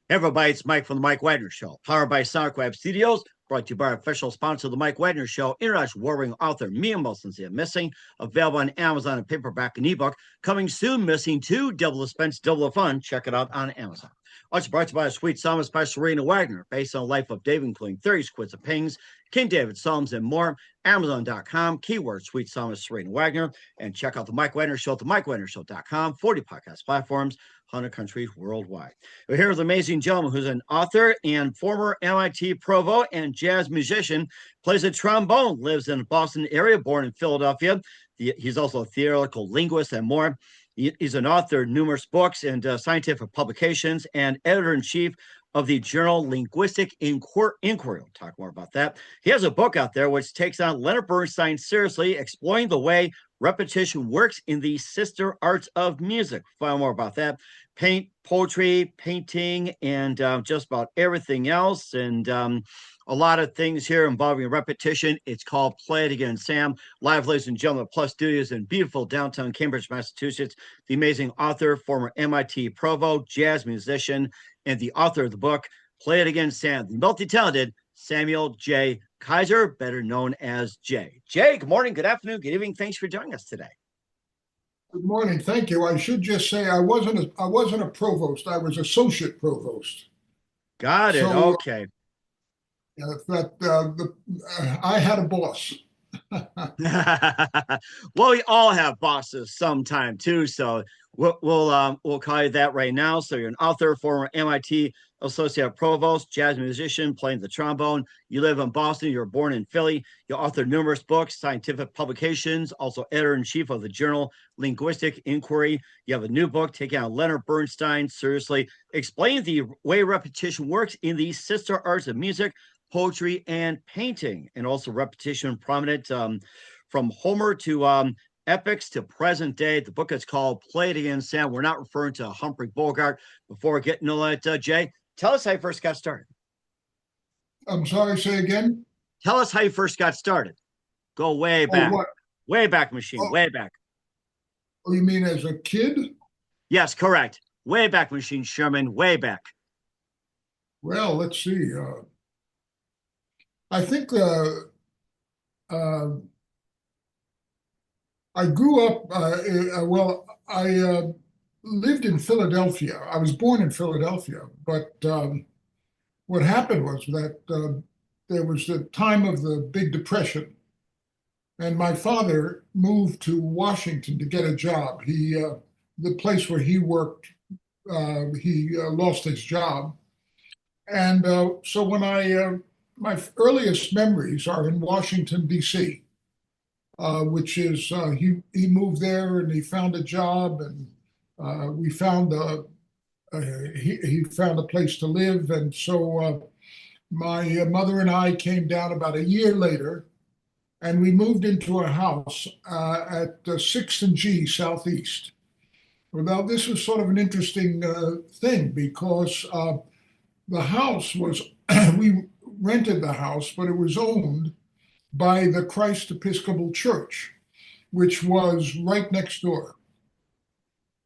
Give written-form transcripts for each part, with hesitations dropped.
Hey everybody, it's Mike from the Mike Wagner Show, powered by Sonic Web Studios, brought to you by our official sponsor of the Mike Wagner Show, international warring author Mia Wilson's Missing, available on Amazon and paperback and ebook. Coming soon, Missing 2, Double the Suspense, Double the Fun. Check it out on Amazon. Also brought to you by a sweet psalmist by Serena Wagner, based on the life of David, including 30 Squids of Pings, King David Psalms, and more. Amazon.com, keyword sweet psalmist Serena Wagner, and check out the Mike Wagner Show at the MikeWagnerShow.com, 40 podcast platforms, 100 countries worldwide. We're here with an amazing gentleman who's an author and former MIT provo and jazz musician, plays a trombone, lives in the Boston area, born in Philadelphia. He's also a theoretical linguist and more. He's an author of numerous books and scientific publications and editor-in-chief of the journal Linguistic Inquiry. We'll talk more about that. He has a book out there which takes on Leonard Bernstein seriously, exploring the way repetition works in the sister arts of music. Find more about that. Paint, poetry, painting, and just about everything else. And a lot of things here involving repetition. It's called Play It Again, Sam. Live, ladies and gentlemen, Plus Studios in beautiful downtown Cambridge, Massachusetts. The amazing author, former MIT provo, jazz musician, and the author of the book, Play It Again, Sam, the multi-talented Samuel J. Kaiser, better known as Jay. Jay, good morning, good afternoon, good evening. Thanks for joining us today. Good morning. Thank you. I should just say I wasn't a provost. I was associate provost. Got it. So, okay. I had a boss. Well, we all have bosses sometime too, so we'll call you that right now. So you're an author, former MIT associate provost, jazz musician, playing the trombone. You live in Boston. You were born in Philly. You authored numerous books, scientific publications, also editor-in-chief of the journal Linguistic Inquiry. You have a new book taking on Leonard Bernstein seriously, explaining the way repetition works in the sister arts of music, poetry, and painting, and also repetition prominent from Homer to epics to present day. The book is called Play It Again, Sam. We're not referring to Humphrey Bogart. Before getting to that, Jay, tell us how you first got started. I'm sorry, say again? Tell us how you first got started. Go way back. What? Way back, machine. Way back. Oh, you mean as a kid? Yes, correct. Way back, machine Sherman. Way back. Well, let's see. I think I grew up, I lived in Philadelphia. I was born in Philadelphia, but what happened was that there was the time of the Big Depression, and my father moved to Washington to get a job. The place where he worked, he lost his job. And so my earliest memories are in Washington, D.C., which is he moved there and he found a job, and he found a place to live. And so my mother and I came down about a year later, and we moved into a house at 6th and G Southeast. Well, now this was sort of an interesting thing because the house was, we rented the house, but it was owned by the Christ Episcopal Church, which was right next door.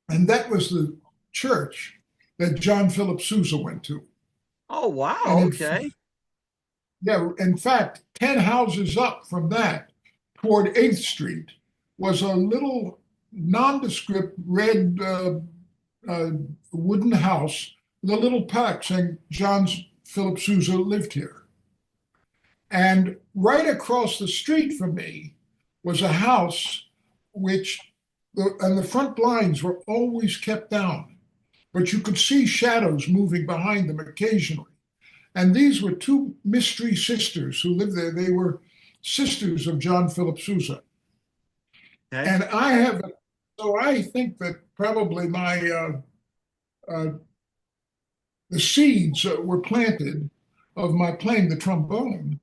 And that was the church that John Philip Sousa went to. Oh, wow. Okay. Yeah, in fact, 10 houses up from that toward 8th Street was a little nondescript red wooden house with a little plaque saying John Philip Sousa lived here. And right across the street from me was a house and the front blinds were always kept down, but you could see shadows moving behind them occasionally. And these were two mystery sisters who lived there. They were sisters of John Philip Sousa. Okay. And I think that probably the seeds were planted of my playing the trombone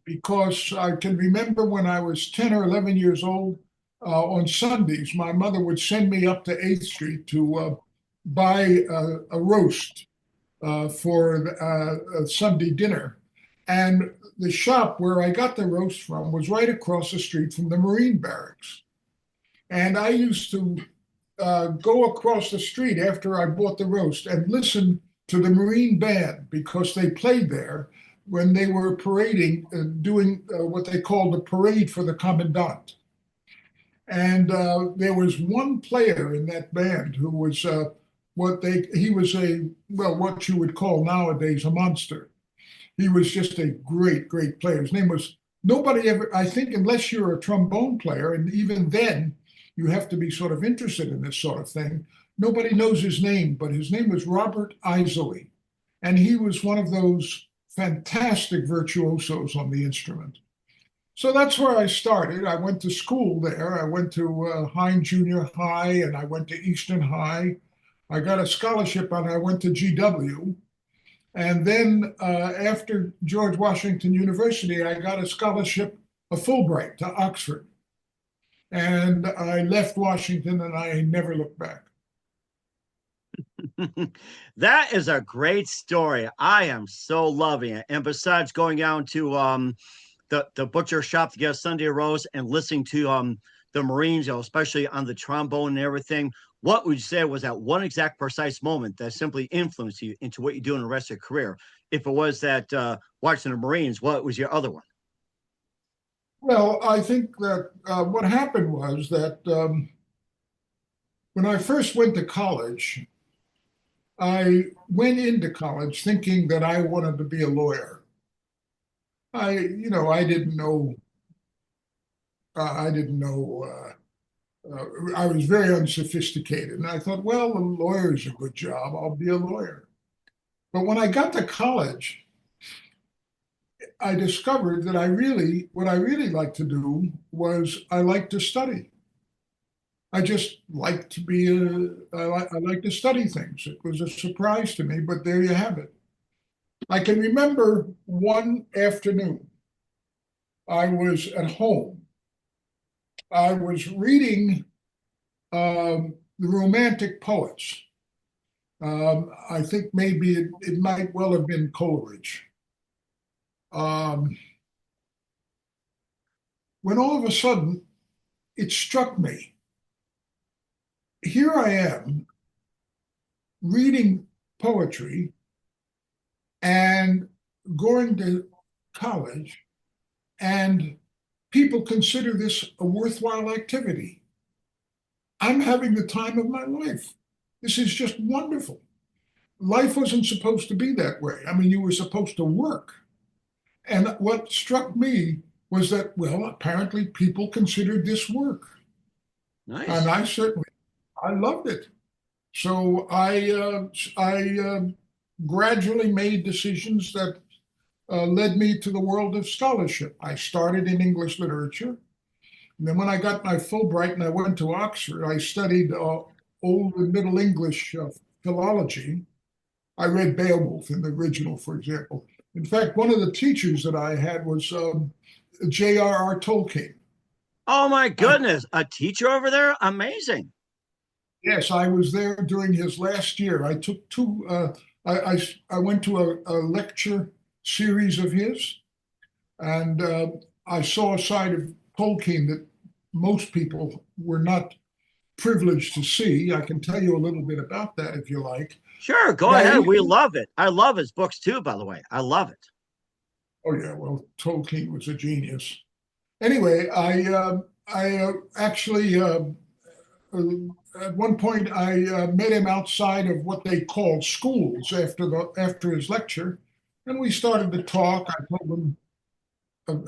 because I can remember when I was 10 or 11 years old, on Sundays, my mother would send me up to 8th Street to buy a roast for a Sunday dinner. And the shop where I got the roast from was right across the street from the Marine Barracks. And I used to go across the street after I bought the roast and listen to the Marine Band because they played there when they were parading, doing what they called the parade for the commandant. And there was one player in that band who was he was what you would call nowadays a monster. He was just a great, great player. His name was nobody ever, I think, unless you're a trombone player, and even then you have to be sort of interested in this sort of thing. Nobody knows his name, but his name was Robert Isley. And he was one of those fantastic virtuosos on the instrument. So that's where I started. I went to school there. I went to Hine Junior High and I went to Eastern High. I got a scholarship and I went to GW. And then after George Washington University, I got a scholarship, a Fulbright to Oxford. And I left Washington and I never looked back. That is a great story. I am so loving it. And besides going down to the butcher shop to get a Sunday roast and listening to the Marines, especially on the trombone and everything, what would you say was that one exact precise moment that simply influenced you into what you do in the rest of your career? If it was that watching the Marines, what was your other one? Well, I think that what happened was that when I first went to college, I went into college thinking that I wanted to be a lawyer. I didn't know. I didn't know. I was very unsophisticated, and I thought, well, a lawyer is a good job. I'll be a lawyer. But when I got to college, I discovered that what I really liked to do was I liked to study. I just like to be I like to study things. It was a surprise to me, but there you have it. I can remember one afternoon, I was at home. I was reading the Romantic poets. I think maybe it might well have been Coleridge. Um, when all of a sudden it struck me, here I am reading poetry and going to college, and people consider this a worthwhile activity. I'm having the time of my life. This is just wonderful. Life wasn't supposed to be that way. I mean, you were supposed to work. And what struck me was that, well, apparently people considered this work. And Nice. I loved it. So I gradually made decisions that led me to the world of scholarship. I started in English literature. And then when I got my Fulbright and I went to Oxford, I studied Old and Middle English philology. I read Beowulf in the original, for example. In fact, one of the teachers that I had was J.R.R. Tolkien. Oh my I, goodness, a teacher over there? Amazing. yes, I was there during his last year. I took two. I went to a lecture series of his, and I saw a side of Tolkien that most people were not privileged to see. I can tell you a little bit about that if you like. Sure, go Yeah, ahead. We love it. I love his books too, by the way. I love it. oh yeah, well, Tolkien was a genius. Anyway, I actually at one point I met him outside of what they called schools after his lecture, and we started to talk. I told him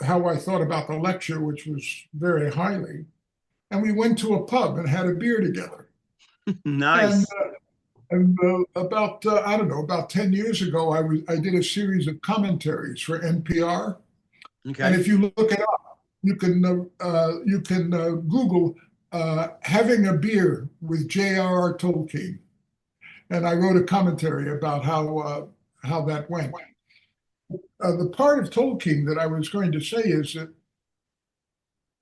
how I thought about the lecture, which was very highly, and we went to a pub and had a beer together. And Nice. about I don't know, about 10 years ago, I did a series of commentaries for NPR, and Okay. if you look it up, you can Google having a beer with J.R.R. Tolkien, and I wrote a commentary about how that went. The part of Tolkien that I was going to say is that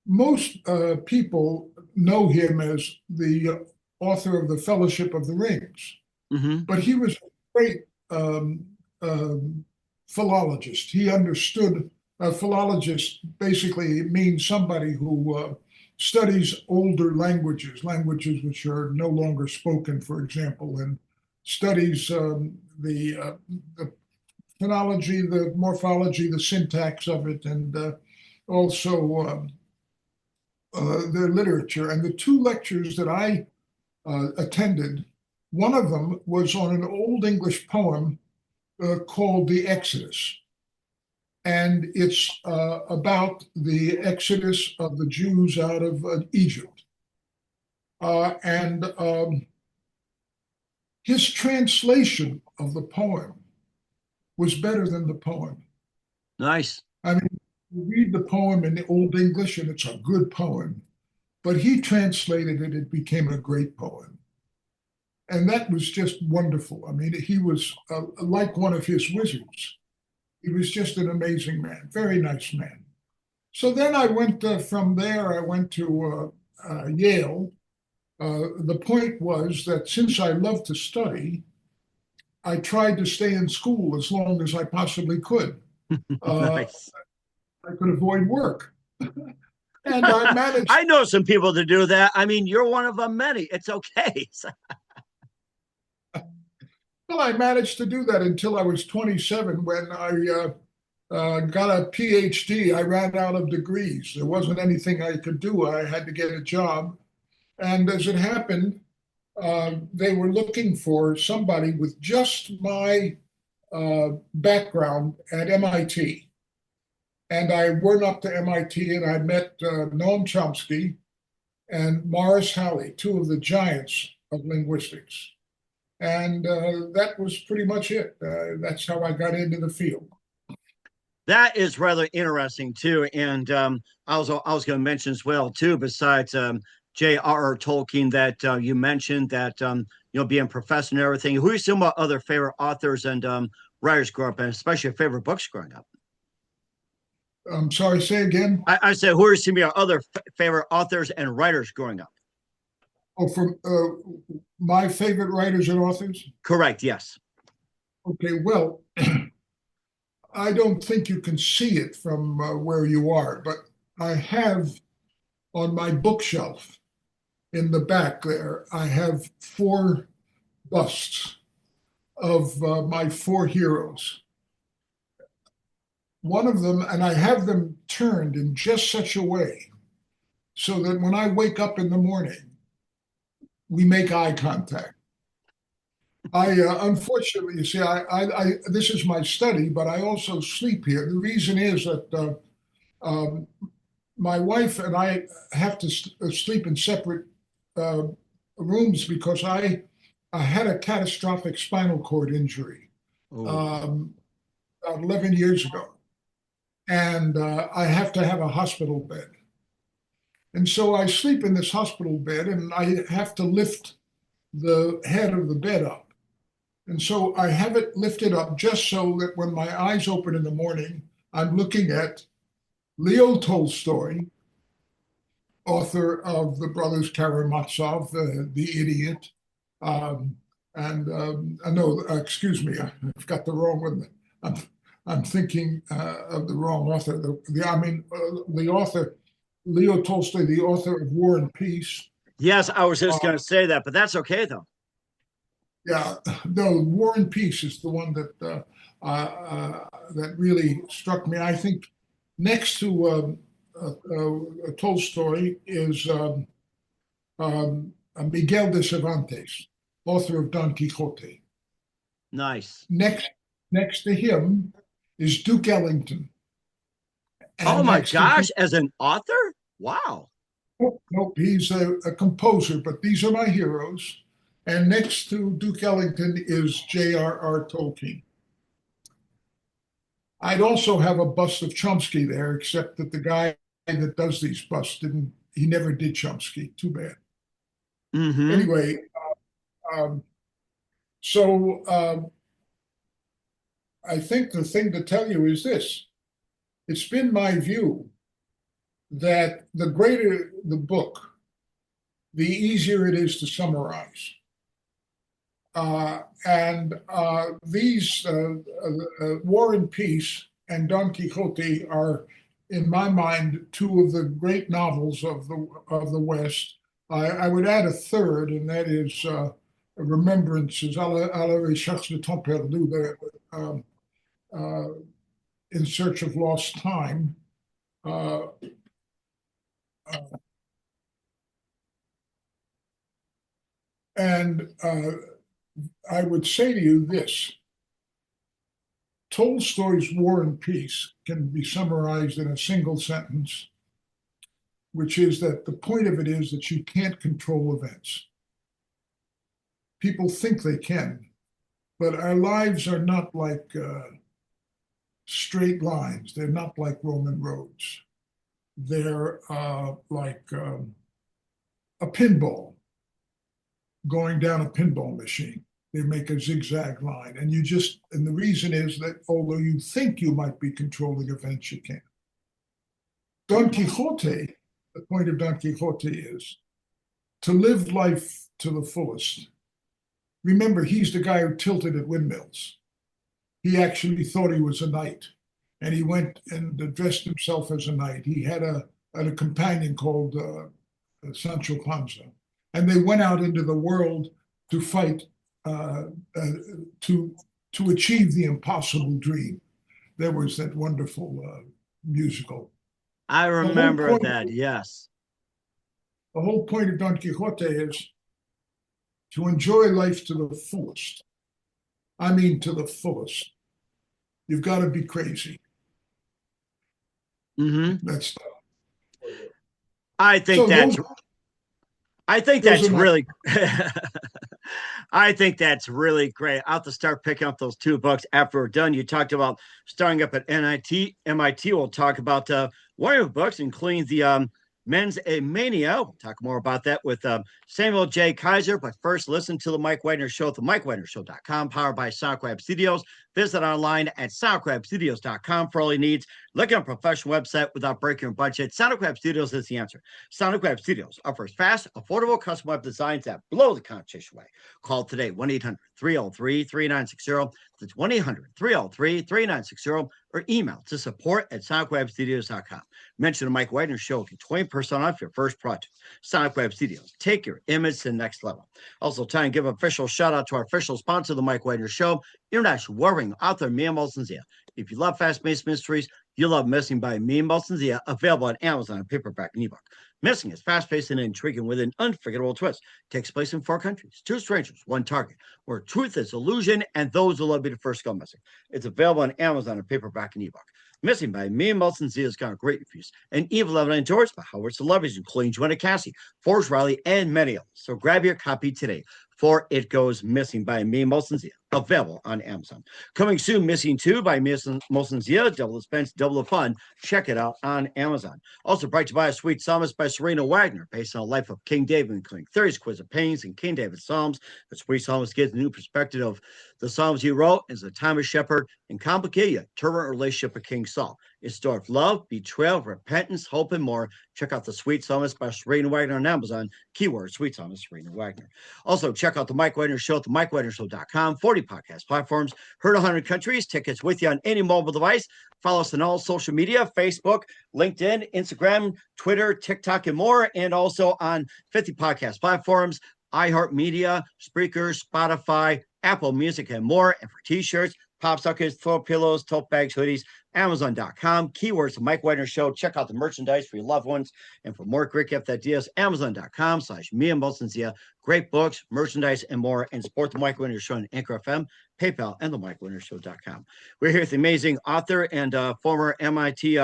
most people know him as the author of the Fellowship of the Rings, Hmm. but he was a great um, um, philologist. He understood a philologist basically means somebody who studies older languages, languages which are no longer spoken, for example, and studies the phonology, the morphology, the syntax of it, and also the literature. And the two lectures that I attended, one of them was on an Old English poem called The Exodus. And it's about the exodus of the Jews out of Egypt. And his translation of the poem was better than the poem. Nice. I mean, you read the poem in the Old English and it's a good poem, but he translated it, it became a great poem. And that was just wonderful. I mean, he was like one of his wizards. He was just an amazing man, very nice man. So then I went from there, I went to Yale. The point was that since I loved to study, I tried to stay in school as long as I possibly could. Uh, Nice. I could avoid work. And I managed. I know some people that do that. I mean, you're one of them many. It's okay. Well, I managed to do that until I was 27 when I got a PhD. I ran out of degrees. There wasn't anything I could do. I had to get a job. And as it happened, they were looking for somebody with just my background at MIT. And I went up to MIT and I met Noam Chomsky and Morris Halley, two of the giants of linguistics. And that was pretty much it. That's how I got into the field. That is rather interesting too. And I was going to mention as well too. Besides J.R.R. Tolkien, that you mentioned that being a professor and everything. Who are some other favorite authors and writers growing up, and especially your favorite books growing up? I'm sorry, say again. I said, who are some of your other favorite authors and writers growing up? Oh, from my favorite writers and authors? Correct. Yes. Okay, well, I don't think you can see it from where you are, but I have on my bookshelf in the back there, I have four busts of my four heroes. One of them, and I have them turned in just such a way so that when I wake up in the morning, we make eye contact. I unfortunately, you see, this is my study, but I also sleep here. The reason is that um, my wife and I have to sleep in separate uh, rooms because I had a catastrophic spinal cord injury Oh, um, 11 years ago, and I have to have a hospital bed. And so I sleep in this hospital bed, and I have to lift the head of the bed up. And so I have it lifted up just so that when my eyes open in the morning, I'm looking at Leo Tolstoy, author of The Brothers Karamazov, The Idiot. Um, no, excuse me, I've got the wrong one. I'm thinking of the wrong author. The author, Leo Tolstoy, the author of War and Peace. yes. I was Uh, just going to say that, but that's okay though. yeah, no, War and Peace is the one that really struck me. I think next to Tolstoy is Miguel de Cervantes, author of Don Quixote. Nice. Next to him is Duke Ellington, Oh and my next to gosh, Duke, as an author? Wow. nope, he's a composer, but these are my heroes. And next to Duke Ellington is J.R.R. Tolkien. I'd also have a bust of Chomsky there, except that the guy that does these busts he never did Chomsky. Too bad. Mm-hmm. Anyway, um, so I think the thing to tell you is this. It's been my view that the greater the book, the easier it is to summarize. And these War and Peace and Don Quixote are in my mind, two of the great novels of the West. I would add a third, and that is Remembrances, à la recherche de temps perdu, In Search of Lost Time. Uh, and I would say to you this. Tolstoy's War and Peace can be summarized in a single sentence, which is that the point of it is that you can't control events. People think they can, but our lives are not like straight lines. They're not like Roman roads. They're like a pinball going down a pinball machine. They make a zigzag line. And the reason is that although you think you might be controlling events, you can't. Don Quixote, the point of Don Quixote is to live life to the fullest. Remember, he's the guy who tilted at windmills. He actually thought he was a knight, and he went and dressed himself as a knight. He had a companion called Sancho Panza, and they went out into the world to fight to achieve the impossible dream. There was that wonderful musical. I remember that, yes. The whole point of Don Quixote is to enjoy life to the fullest. I mean, to the fullest. You've got to be crazy. Mm-hmm. That's. I think that's really. I think that's really great. I'll have to start picking up those two books after we're done. You talked about starting up at MIT. We'll talk about one of your books, including the Men's a Mania. We'll talk more about that with Samuel J. Kaiser. But first, listen to the Mike Wagner Show at the MikeWagnerShow.com, powered by SoundCloud Studios. Visit online at SoundCloudStudios.com for all your needs. Look at a professional website without breaking your budget. SoundCloud Studios is the answer. SoundCloud Studios offers fast, affordable, custom web designs that blow the competition away. Call today, 1-800-303-3960. That's 1-800-303-3960, or email to support@SoundCloudStudios.com. Mention the Mike Wagner Show. Get 20% off your first project. SoundCloud Studios. Take your image to the next level. Also, time to give an official shout out to our official sponsor, the Mike Wagner Show, international warring author Mia Molson-Zia. If you love fast-paced mysteries, you love Missing by Mia Molson-Zia, available on Amazon, paperback and ebook. Missing is fast-paced and intriguing with an unforgettable twist. Takes place in 4 countries, 2 strangers, 1 target, where truth is illusion and those who love you the first go missing. It's available on Amazon, paperback and ebook. Missing by Mia Molson-Zia has got great reviews, and Evil Evidence endorsed by Howard celebrities, including Joanna Cassie, Forrest Riley, and many others. So grab your copy today, for It Goes Missing by Mia Molson-Zia, available on Amazon. Coming soon, Missing 2 by Mia Molson-Zia, double the expense, double the fun. Check it out on Amazon. Also brought to you by A Sweet Psalmist by Serena Wagner, based on the life of King David, including 30 exquisite paintings and King David's Psalms. The Sweet Psalmist gives a new perspective of the Psalms he wrote as a time of shepherd and complicated yet turbulent relationship with King Saul. It's a story of love, betrayal, repentance, hope, and more. Check out The Sweet Psalmist by Serena Wagner on Amazon. Keyword Sweet Psalmist Serena Wagner. Also, check out the Mike Wagner Show at the MikeWagnerShow.com. 40 podcast platforms, heard 100 countries. Tickets with you on any mobile device. Follow us on all social media: Facebook, LinkedIn, Instagram, Twitter, TikTok, and more. And also on 50 podcast platforms: iHeartMedia, Spreaker, Spotify, Apple Music, and more. And for t-shirts, pop sockets, throw pillows, tote bags, hoodies, Amazon.com. Keywords the Mike Wagner Show. Check out the merchandise for your loved ones. And for more great gift ideas, Amazon.com/Mia Molson-Zia. Great books, merchandise, and more. And support the Mike Wagner Show on Anchor FM, PayPal, and the MikeWagnerShow.com. We're here with the amazing author and former MIT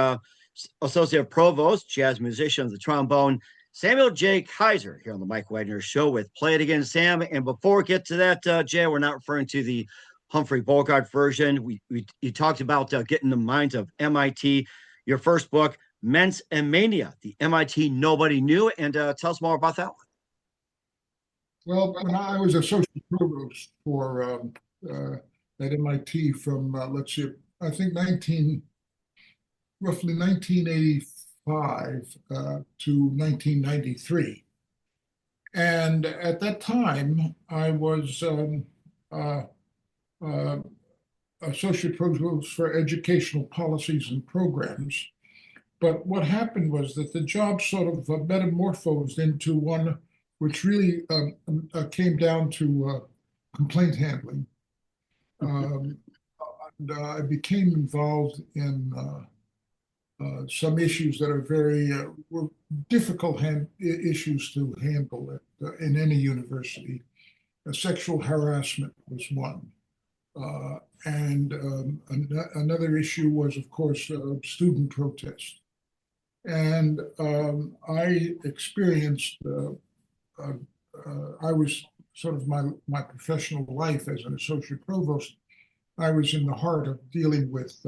Associate Provost, jazz musician of the trombone, Samuel J. Kaiser, here on the Mike Wagner Show with Play It Again, Sam. And before we get to that, Jay, we're not referring to the Humphrey Bogart version. You talked about getting the minds of MIT. Your first book, Men's and Mania, the MIT Nobody Knew. And tell us more about that one. Well, when I was associate provost for at MIT from, let's see, I think roughly 1985 to 1993. And at that time, I was associate provost for educational policies and programs. But what happened was that the job sort of metamorphosed into one which really came down to complaint handling. Um, and I became involved in some issues that are very were difficult issues to handle in any university. Sexual harassment was one. And another issue was, of course, student protest. And I experienced, I was sort of my professional life as an associate provost, I was in the heart of dealing with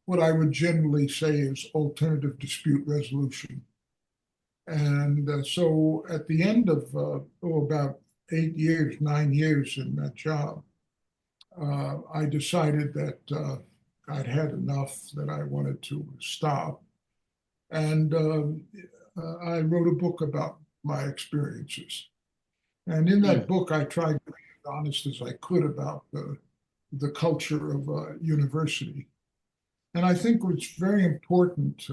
what I would generally say is alternative dispute resolution. And so at the end of about 8 years, 9 years in that job, I decided that I'd had enough, that I wanted to stop. And I wrote a book about my experiences. And in that book, I tried to be as honest as I could about the culture of university. And I think it's very important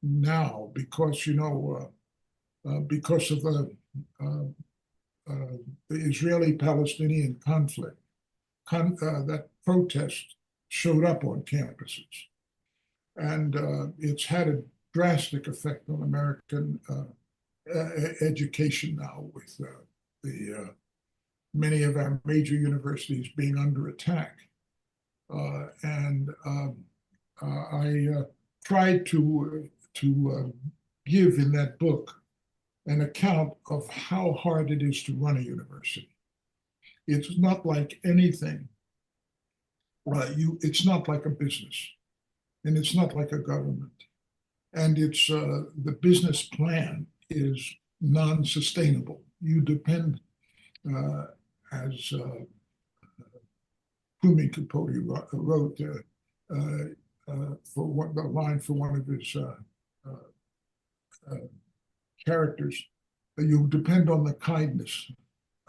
now because, because of the Israeli-Palestinian conflict, that protest showed up on campuses. And it's had a drastic effect on American education now, with the many of our major universities being under attack. And I tried to give in that book an account of how hard it is to run a university. It's not like anything. It's not like a business, and it's not like a government. And it's the business plan is non-sustainable. You depend, as Kumi Capote wrote for the line for one of his characters, you depend on the kindness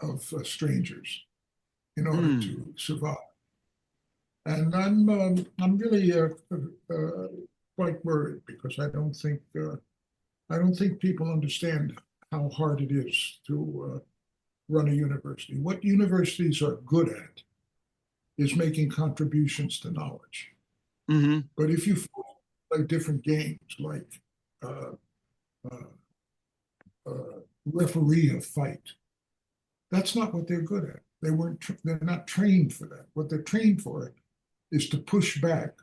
of strangers in order to survive. And I'm really quite worried, because I don't think people understand how hard it is to run a university. What universities are good at is making contributions to knowledge. Mm-hmm. But if you play different games, like referee a fight, that's not what they're good at. They're not trained for that. What they're trained for is to push back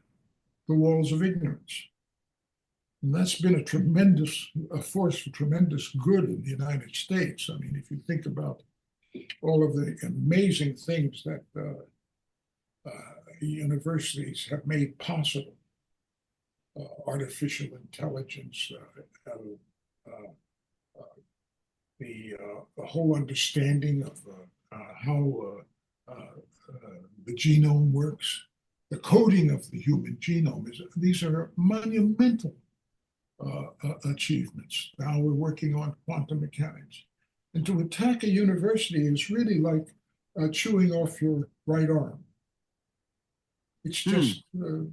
the walls of ignorance. And that's been a force for tremendous good in the United States. I mean, if you think about all of the amazing things that universities have made possible, artificial intelligence, the whole understanding of how the genome works, the coding of the human genome, these are monumental achievements. Now we're working on quantum mechanics. And to attack a university is really like chewing off your right arm. It's just for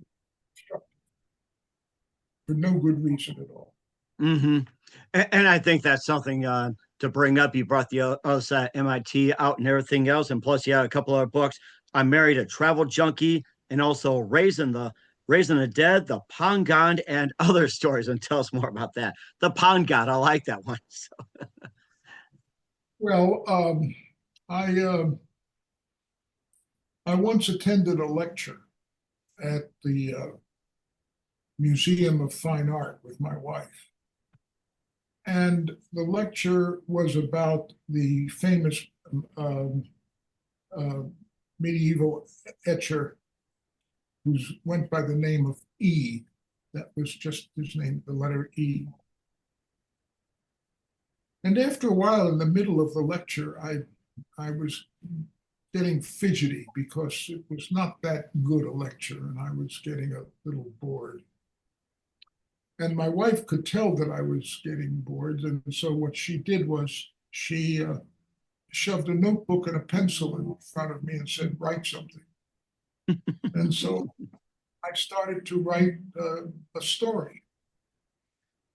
no good reason at all. Mm-hmm. And I think that's something to bring up. You brought the other side MIT out and everything else, and plus you had a couple other books. I Married a Travel Junkie, and also Raising the Dead, the Pond God, and other stories. And tell us more about that. The Pond God, I like that one. So. Well, I once attended a lecture at the Museum of Fine Art with my wife. And the lecture was about the famous medieval etcher who went by the name of E. That was just his name, the letter E. And after a while, in the middle of the lecture, I was getting fidgety, because it was not that good a lecture, and I was getting a little bored. And my wife could tell that I was getting bored, and so what she did was she shoved a notebook and a pencil in front of me and said, "Write something." And so I started to write a story.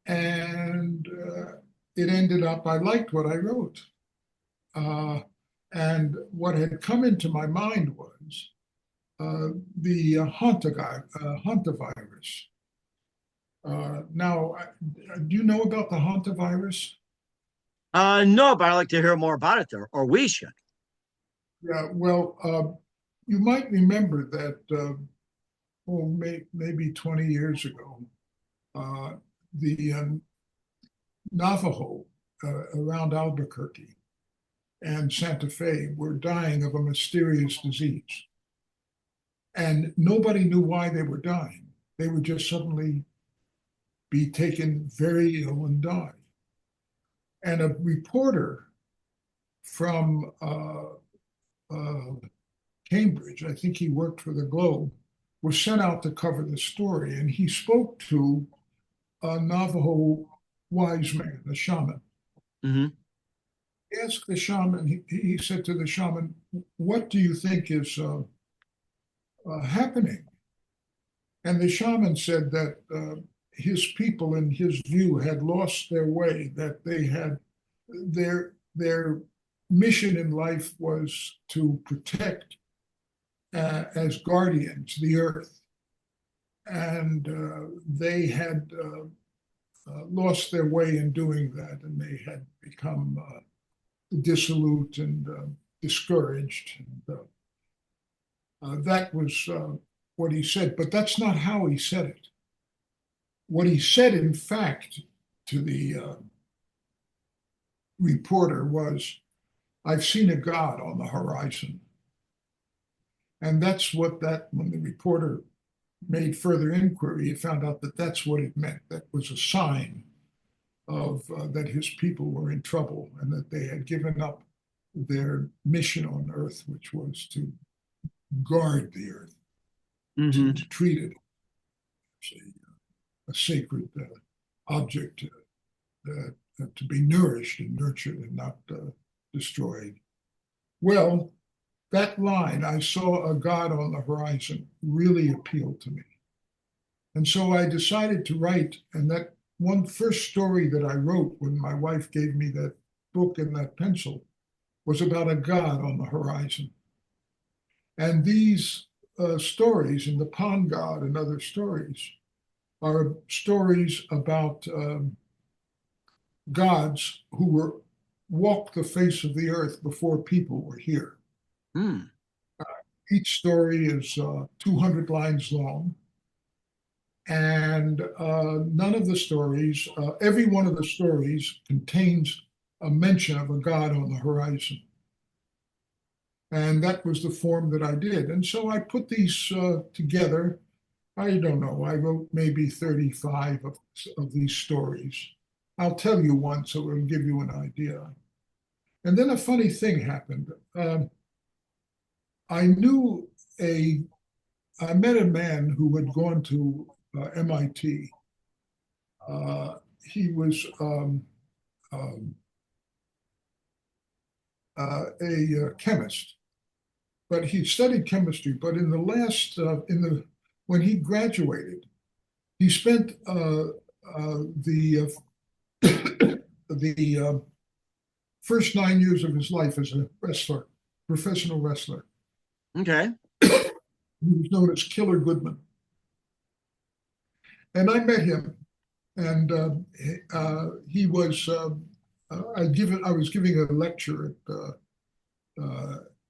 and it ended up, I liked what I wrote. Uh, and what had come into my mind was the hantavirus. Now, do you know about the hantavirus? No, but I'd like to hear more about it there, or we should. Yeah, well, you might remember that, maybe 20 years ago, uh, the Navajo around Albuquerque and Santa Fe were dying of a mysterious disease. And nobody knew why they were dying. They would just suddenly be taken very ill and die. And a reporter from Cambridge, I think he worked for the Globe, was sent out to cover the story. And he spoke to a Navajo wise man, a shaman. Mm-hmm. He asked the shaman, he said to the shaman, "What do you think is happening?" And the shaman said that his people, in his view, had lost their way, that they had their mission in life was to protect as guardians the earth. And they had lost their way in doing that, and they had become dissolute and discouraged. And that was what he said, but that's not how he said it. What he said, in fact, to the reporter was, "I've seen a god on the horizon." And that's what when the reporter made further inquiry, he found out that that's what it meant. That was a sign of that his people were in trouble and that they had given up their mission on Earth, which was to guard the Earth, Mm-hmm. to treat it as a sacred object to be nourished and nurtured and not destroyed. Well, that line, "I saw a god on the horizon," really appealed to me. And so I decided to write, and that one first story that I wrote when my wife gave me that book and that pencil was about a god on the horizon. And these stories, in The Pond God and other stories, are stories about gods who walked the face of the earth before people were here. Mm. Each story is 200 lines long. And none of the stories, every one of the stories contains a mention of a god on the horizon. And that was the form that I did. And so I put these together. I don't know, I wrote maybe 35 of these stories. I'll tell you one so it'll give you an idea. And then a funny thing happened. I knew I met a man who had gone to MIT. He was a chemist, but he studied chemistry. But in the last, when he graduated, he spent the the first 9 years of his life as a wrestler, professional wrestler. Okay. He was known as Killer Goodman. And I met him, and he was. I was giving a lecture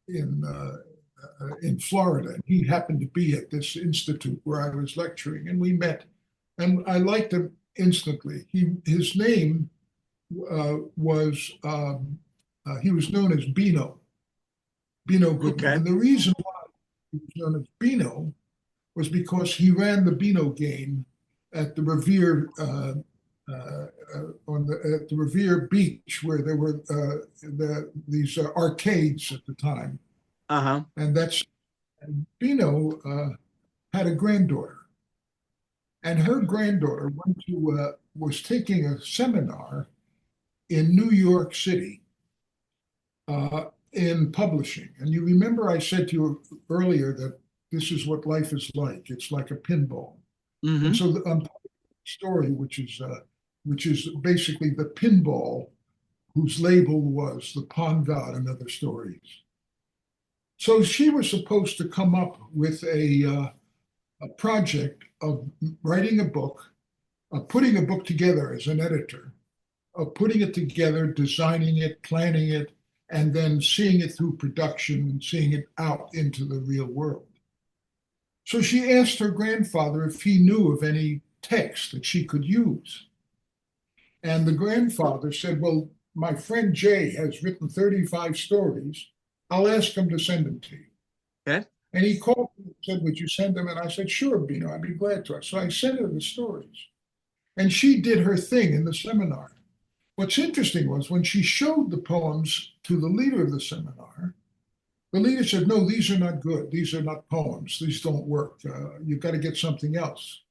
in Florida, and he happened to be at this institute where I was lecturing, and we met, and I liked him instantly. His name was he was known as Bino Goodman, Okay. and the reason why he was known as Bino was because he ran the Beano game at the Revere at the Revere Beach, where there were these arcades at the time, Uh-huh. and Beano had a granddaughter, and her granddaughter was taking a seminar in New York City in publishing. And you remember I said to you earlier that this is what life is like. It's like a pinball. And Mm-hmm. so the story, which is which is basically the pinball whose label was The Pawn God and Other Stories. So she was supposed to come up with a project of writing a book, putting a book together as an editor, of putting it together, designing it, planning it, and then seeing it through production and seeing it out into the real world. So she asked her grandfather if he knew of any text that she could use. And the grandfather said, well, my friend Jay has written 35 stories. I'll ask him to send them to you. Okay. And he called me and said, would you send them? And I said, sure, Bino, I'd be glad to. So I sent her the stories. And she did her thing in the seminar. What's interesting was when she showed the poems to the leader of the seminar, the leader said, no, these are not good. These are not poems. These don't work. You've got to get something else.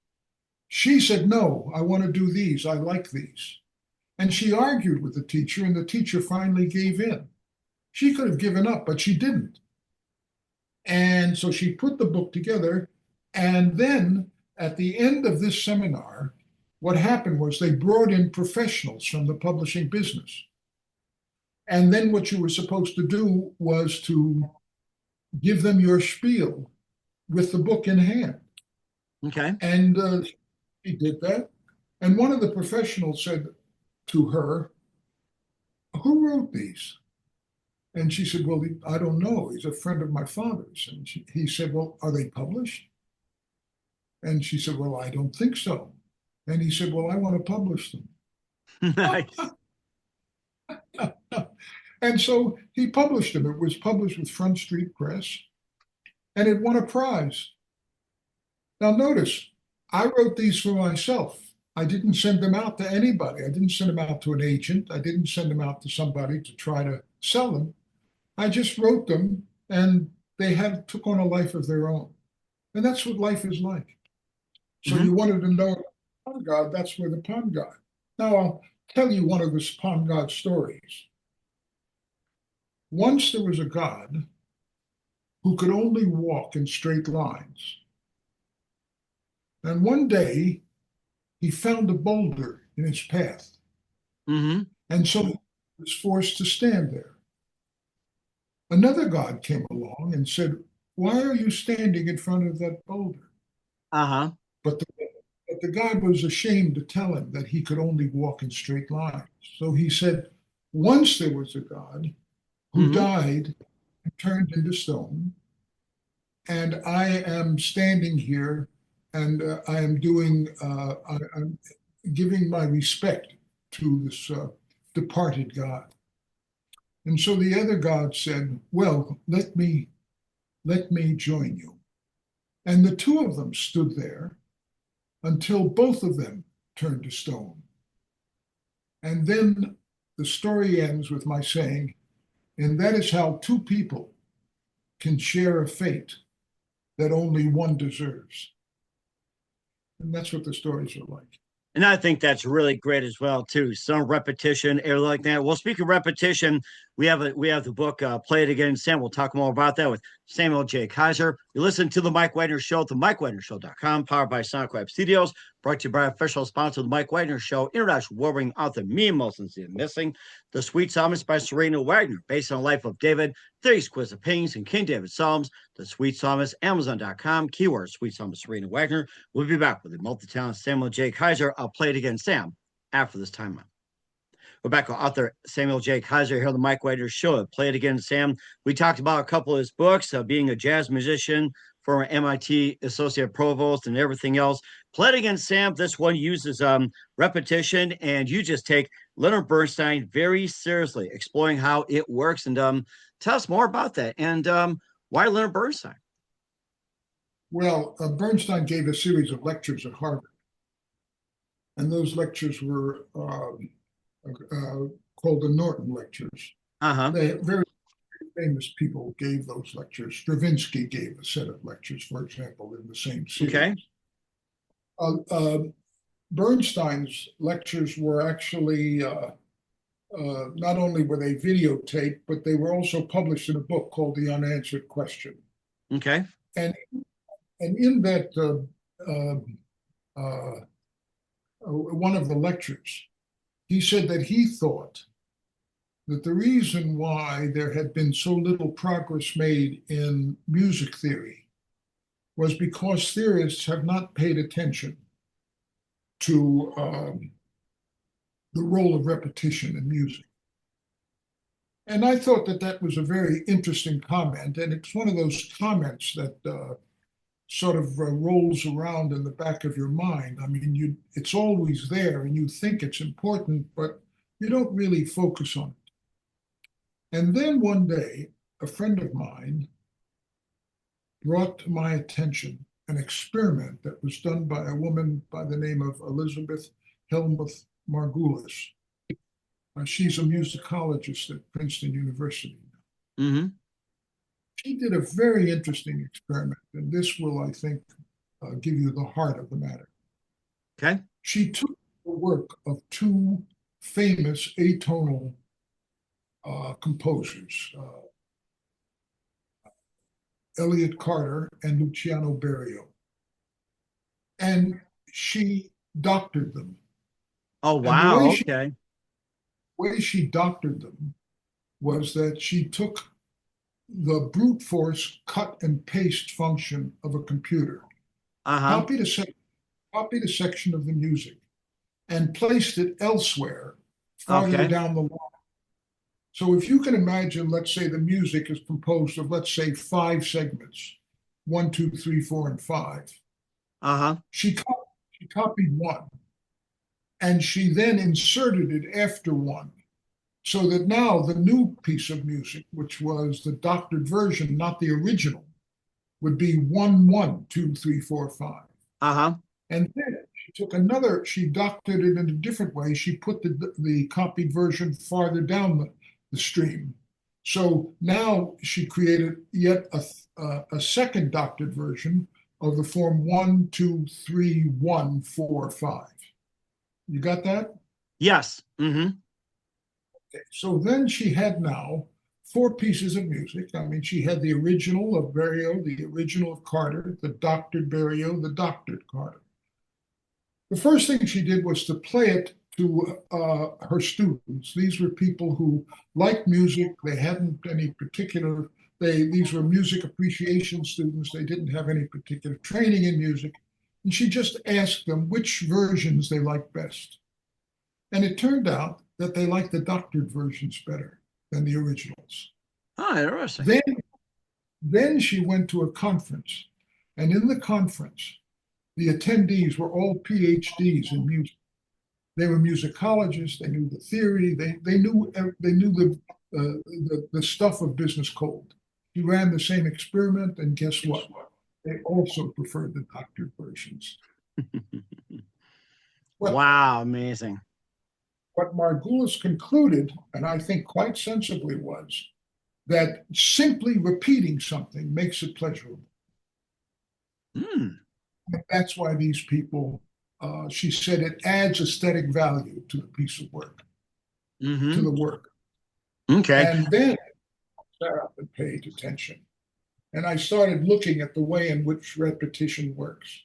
She said, no, I want to do these. I like these. And she argued with the teacher, and the teacher finally gave in. She could have given up, but she didn't. And so she put the book together. And then at the end of this seminar, what happened was they brought in professionals from the publishing business. And then what you were supposed to do was to give them your spiel with the book in hand. Okay. And she did that. And one of the professionals said to her, who wrote these? And she said, well, I don't know. He's a friend of my father's. And he said, well, are they published? And she said, well, I don't think so. And he said, well, I want to publish them. Nice. And so he published them. It was published with Front Street Press, and it won a prize. Now, notice, I wrote these for myself. I didn't send them out to anybody. I didn't send them out to an agent. I didn't send them out to somebody to try to sell them. I just wrote them, and they took on a life of their own. And that's what life is like. So you wanted to know Pawn God, that's where the Pawn God. Now, I'll tell you one of the Pawn God stories. Once there was a god who could only walk in straight lines. And one day, he found a boulder in his path. And so he was forced to stand there. Another god came along and said, why are you standing in front of that boulder? But the god was ashamed to tell him that he could only walk in straight lines. So he said, once there was a god who died and turned into stone, and I am standing here and I am I'm giving my respect to this departed god. And so the other god said, well, let me join you. And the two of them stood there until both of them turned to stone. And then the story ends with my saying, and that is how two people can share a fate that only one deserves. And that's what the stories are like. And I think that's really great as well too. Some repetition, everything like that. Well, speaking of repetition, we have the book Play It Again, Sam. We'll talk more about that with Samuel J. Kaiser. You listen to the Mike Wagner Show at the MikeWagnerShow.com, powered by SoundCloud Studios, brought to you by official sponsor of the Mike Wagner Show, international warring author Me and Molson's Missing, The Sweet Psalmist by Serena Wagner, based on the life of David, 30 exquisite paintings and King David Psalms, The Sweet Psalmist, Amazon.com, keyword Sweet Psalmist Serena Wagner. We'll be back with the multi-talented Samuel J. Kaiser. I'll play it again, Sam, after this time. We're back with author Samuel J. Kaiser here on the Mike Wagner Show. Play it again, Sam. We talked about a couple of his books, being a jazz musician, former MIT associate provost, and everything else. Play it again, Sam. This one uses repetition, and you just take Leonard Bernstein very seriously, exploring how it works. And tell us more about that. And why Leonard Bernstein? Well, Bernstein gave a series of lectures at Harvard. And those lectures were called the Norton Lectures. Very famous people gave those lectures. Stravinsky gave a set of lectures, for example, in the same series. Bernstein's lectures were actually, not only were they videotaped, but they were also published in a book called The Unanswered Question. And in that one of the lectures. He said that he thought that the reason why there had been so little progress made in music theory was because theorists have not paid attention to the role of repetition in music. And I thought that that was a very interesting comment. And it's one of those comments that sort of rolls around in the back of your mind. I mean, it's always there and you think it's important, but you don't really focus on it. And then one day, a friend of mine brought to my attention an experiment that was done by a woman by the name of Elizabeth Helmuth Margulis. She's a musicologist at Princeton University. Mm-hmm. She did a very interesting experiment, and this will, I think, give you the heart of the matter. Okay. She took the work of two famous atonal composers, Elliott Carter and Luciano Berio, and she doctored them. Oh, And the wow. Okay. way she doctored them was that she took the brute force cut and paste function of a computer, Uh-huh. copied a section of the music, and placed it elsewhere, farther Okay. down the line. So if you can imagine, let's say the music is composed of, let's say, 5 segments, 1, 2, 3, 4, and 5. Uh-huh. She copied one, and she then inserted it after one, so that now the new piece of music, which was the doctored version, not the original, would be 1, 1, 2, 3, 4, 5. Uh-huh. And then she doctored it in a different way. She put the copied version farther down the stream. So now she created yet a second doctored version of the form 1, 2, 3, 1, 4, 5. You got that? Yes. Mm-hmm. Okay. So then she had now 4 pieces of music. I mean, she had the original of Berio, the original of Carter, the doctored Berio, the doctored Carter. The first thing she did was to play it to her students. These were people who liked music. They hadn't any particular, these were music appreciation students. They didn't have any particular training in music. And she just asked them which versions they liked best. And it turned out that they liked the doctored versions better than the originals. Oh, interesting. Then she went to a conference. And in the conference, the attendees were all PhDs in music. They were musicologists. They knew the theory. They knew the stuff of business cold. She ran the same experiment, and guess what? They also preferred the doctored versions. Wow, amazing. What Margulis concluded, and I think quite sensibly, was that simply repeating something makes it pleasurable. Mm. That's why these people, she said, it adds aesthetic value to the piece of work, Mm-hmm. to the work. Okay. And then I sat up and paid attention. And I started looking at the way in which repetition works.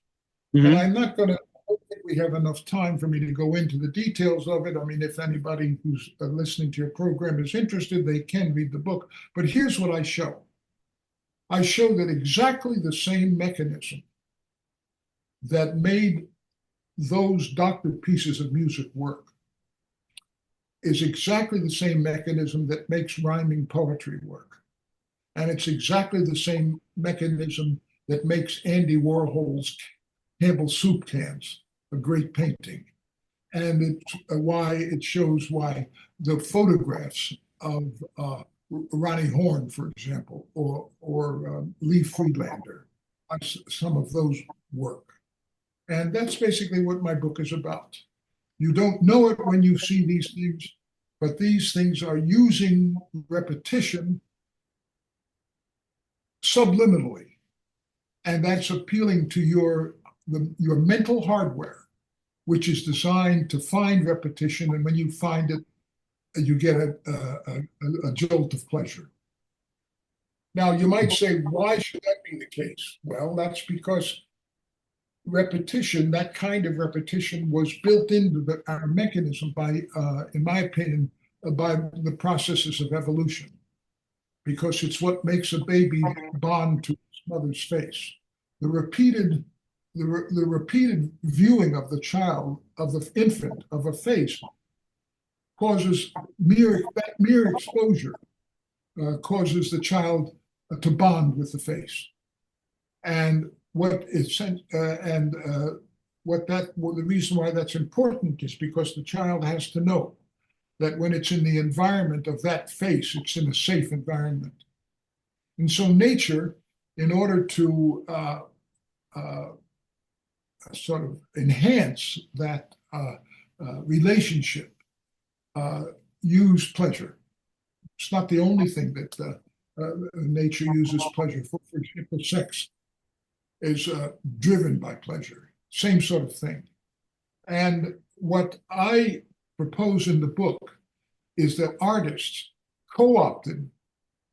Mm-hmm. And I'm not going to, I don't think we have enough time for me to go into the details of it. I mean, if anybody who's listening to your program is interested, they can read the book. But here's what I show. I show that exactly the same mechanism that made those doctored pieces of music work is exactly the same mechanism that makes rhyming poetry work. And it's exactly the same mechanism that makes Andy Warhol's Campbell soup cans a great painting. And it's why it shows why the photographs of Ronnie Horn, for example, or Lee Friedlander, some of those work. And that's basically what my book is about. You don't know it when you see these things, but these things are using repetition subliminally. And that's appealing to your mental hardware, which is designed to find repetition. And when you find it, you get a jolt of pleasure. Now, you might say, why should that be the case? Well, that's because repetition, that kind of repetition, was built into our mechanism by, in my opinion, by the processes of evolution, because it's what makes a baby bond to its mother's face. The repeated, the repeated viewing of the child, of the infant, of a face, causes mere exposure, causes the child to bond with the face. And what is and what that well, the reason why that's important is because the child has to know that when it's in the environment of that face, it's in a safe environment. And so nature, in order to uh, sort of enhance that relationship, use pleasure. It's not the only thing that nature uses pleasure for. For example, sex is driven by pleasure, same sort of thing. And what I propose in the book is that artists co-opted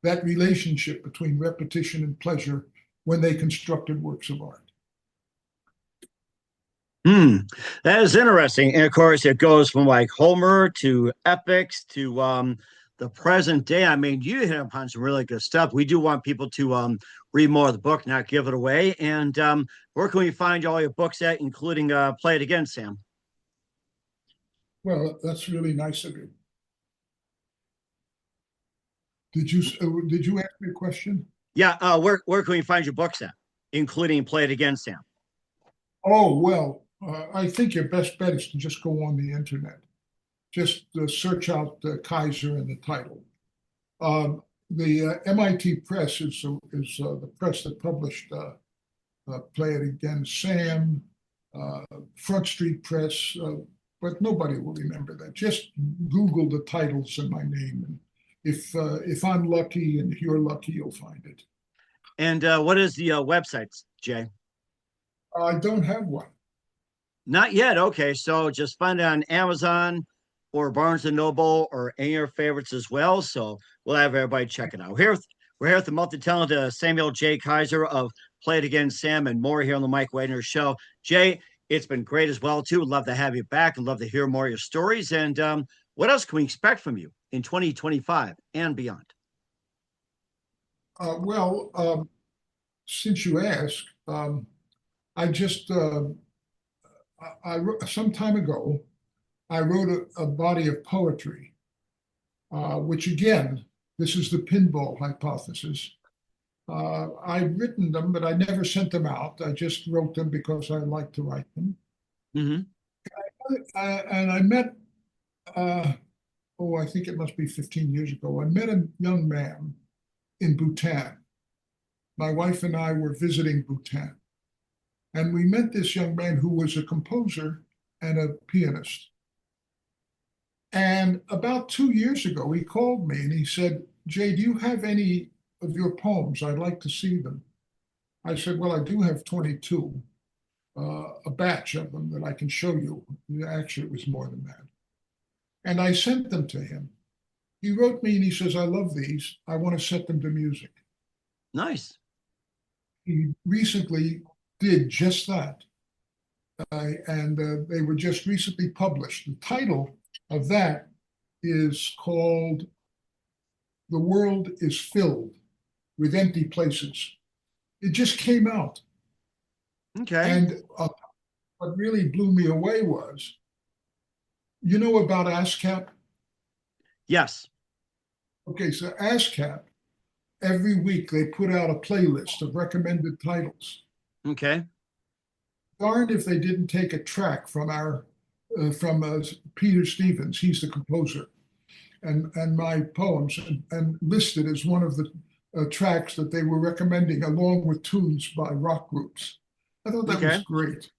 that relationship between repetition and pleasure when they constructed works of art. Hmm, that is interesting. And of course, it goes from like Homer to epics to the present day. I mean, you hit upon some really good stuff. We do want people to read more of the book, not give it away. And where can we find all your books at, including Play It Again, Sam? Well, that's really nice of you. Did you ask me a question? Yeah, where can we find your books at, including Play It Again, Sam? Oh, well, I think your best bet is to just go on the internet. Just search out Kaiser in the title. The MIT Press is the press that published Play It Again, Sam, Front Street Press, but nobody will remember that. Just Google the titles and my name, and if I'm lucky and if you're lucky, you'll find it. And what is the websites, Jay? I don't have one. Not yet. Okay, so just find it on Amazon or Barnes and Noble or any of your favorites as well. So we'll have everybody check it out. We're here with the multi-talented Samuel J. Kaiser of Play It Again, Sam, and more here on the Mike Wagner Show. Jay, it's been great as well too. Would love to have you back and love to hear more of your stories. And what else can we expect from you in 2025 and beyond? Well, since you asked, I just some time ago I wrote a body of poetry, which again, this is the pinball hypothesis. I've written them, but I never sent them out. I just wrote them because I like to write them. Mm-hmm. And I met, I think it must be 15 years ago. I met a young man in Bhutan. My wife and I were visiting Bhutan. And we met this young man who was a composer and a pianist. And about 2 years ago, he called me and he said, Jay, do you have any of your poems? I'd like to see them. I said, well, I do have 22, a batch of them that I can show you. Actually, it was more than that. And I sent them to him. He wrote me and he says, I love these. I want to set them to music. Nice. He recently did just that. And they were just recently published. The title of that is called The World is Filled with Empty Places. It just came out. Okay. And what really blew me away was, you know about ASCAP? Yes. Okay, so ASCAP, every week they put out a playlist of recommended titles. Okay. Darned if they didn't take a track from Peter Stevens. He's the composer, and my poems, and listed as one of the tracks that they were recommending, along with tunes by rock groups. I thought that was great.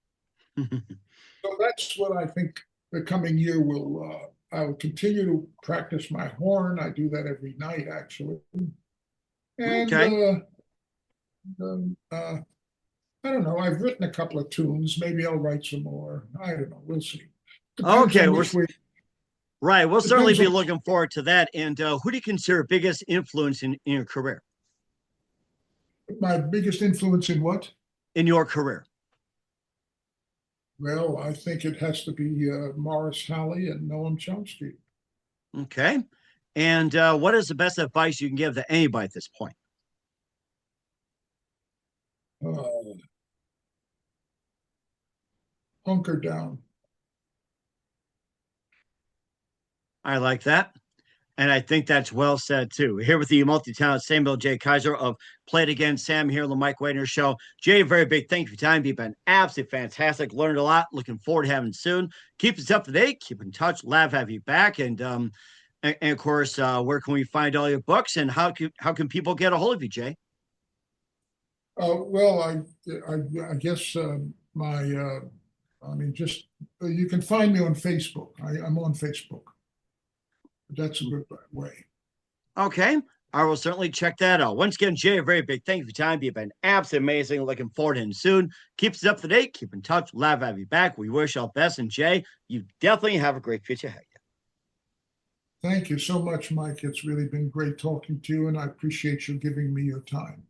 So that's what I think the coming year will. I will continue to practice my horn. I do that every night, actually. And I don't know. I've written a couple of tunes. Maybe I'll write some more. I don't know. We'll see. Depends Okay, on which way. Right. We'll certainly Depends be on looking forward to that. And who do you consider biggest influence in your career? my biggest influence in what? In your career. Well, I think it has to be Morris Halley and Noam Chomsky. Okay. And what is the best advice you can give to anybody at this point? Uh, Hunker down. I like that. And I think that's well said too. Here with the multi-talented Samuel J. Kaiser of Play It Again, Sam here on the Mike Wagner Show. Jay, very big thank you for your time. You've been absolutely fantastic. Learned a lot. Looking forward to having you soon. Keep us up to date. Keep in touch. Love have you back. And of course, where can we find all your books and how can people get a hold of you, Jay? Well, I guess my I mean just you can find me on Facebook. I'm on Facebook. That's a good way. Okay. I will certainly check that out. Once again, Jay, a very big thank you for your time. You've been absolutely amazing. Looking forward to it soon. Keep us up to date. Keep in touch. Love have you back. We wish all the best. And Jay, you definitely have a great future ahead. Thank you so much, Mike. It's really been great talking to you, and I appreciate you giving me your time.